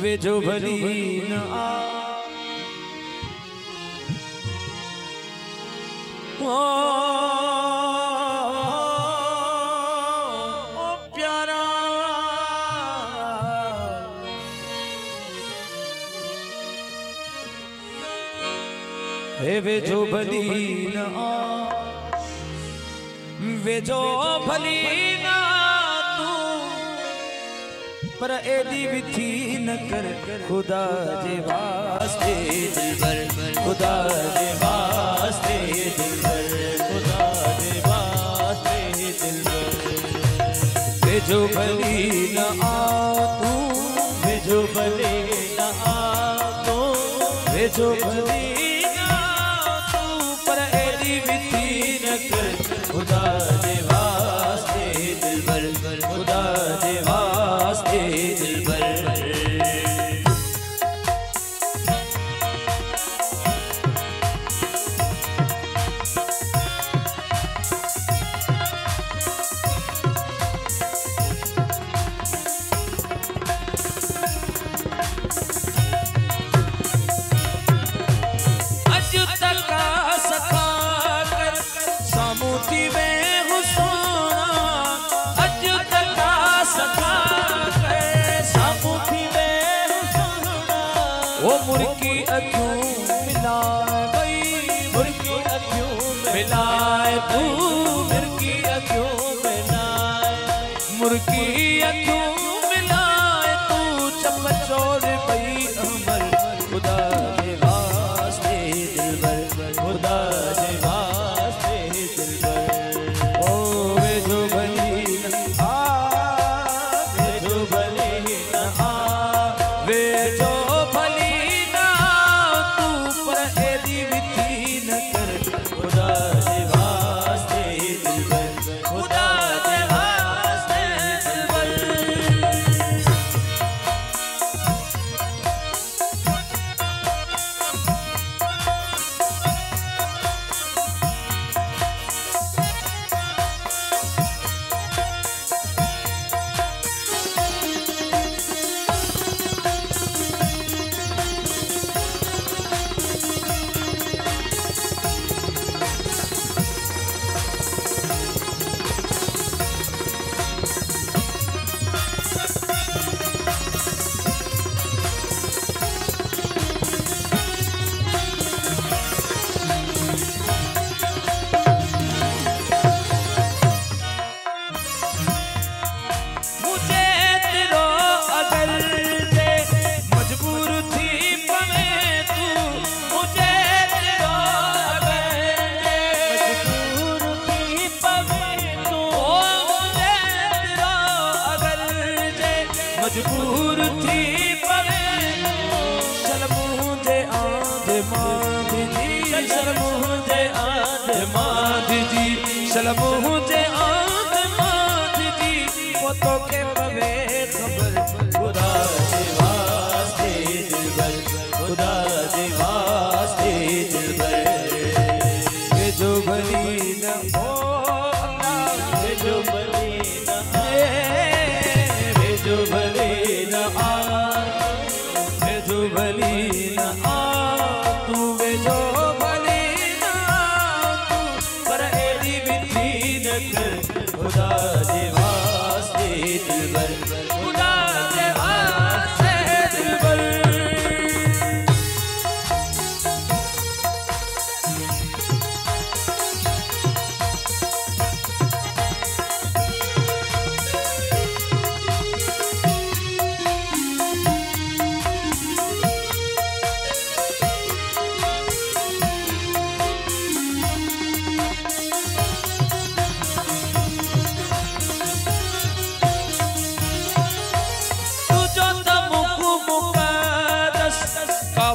वे जो भली न आ प्यारा वे जो भली न आ वे जो भली ना तू पर एदी विथी न कर खुदा जे वास्ते दिलबर खुदा जे वास्ते दिलबर खुदा जे वास्ते दिलबर वे जो भली न आ तू वे जो भली न आ तू वे जो भली खुदा दे वास्ते दिलबर खुदा दे वास्ते दिलबर मुर्की अखियों मिलाए गई मुर्की अखियों मिलाए तू मुर्की अखियों मिलाए मुर्की अखियों मिलाए तू चमचोर पई अमर खुदा के वास्ते दिलबर खुदा के वास्ते दिलबर ओ वे जो भली न आ वे जो भली न आ वे जो मजबूर थी पवे चल मुझे आंध मांध जी चल मुझे आंध मांध जी चल मुझे आंध मांध जी वो तो के पवे खबर खुदा के वास्ते दिलबर खुदा के वास्ते दिलबर ये जो भली न हो ये जो भली न जो भली न आ वे जो भली न आ तू वे जो भली न आ तू पर एदी विधि न कर खुदा दे वास्ते दिलबर खुदा दे वास्ते दिलबर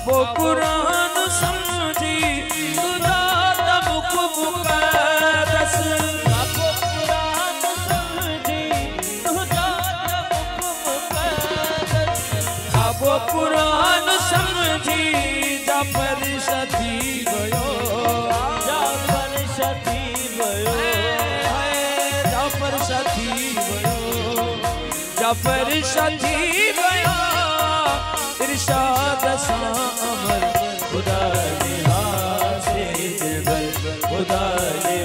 वो कुरान समझी तुझा तमुख मुक़द्दस वो कुरान समझी तुझा तमुख मुक़द्दस वो कुरान समझी जाफर सती गयो जाफर सती गयो जाफर सती गयो जाफर सती गयो इरशाद सां अमर खुदा ने हासिल खुदा ने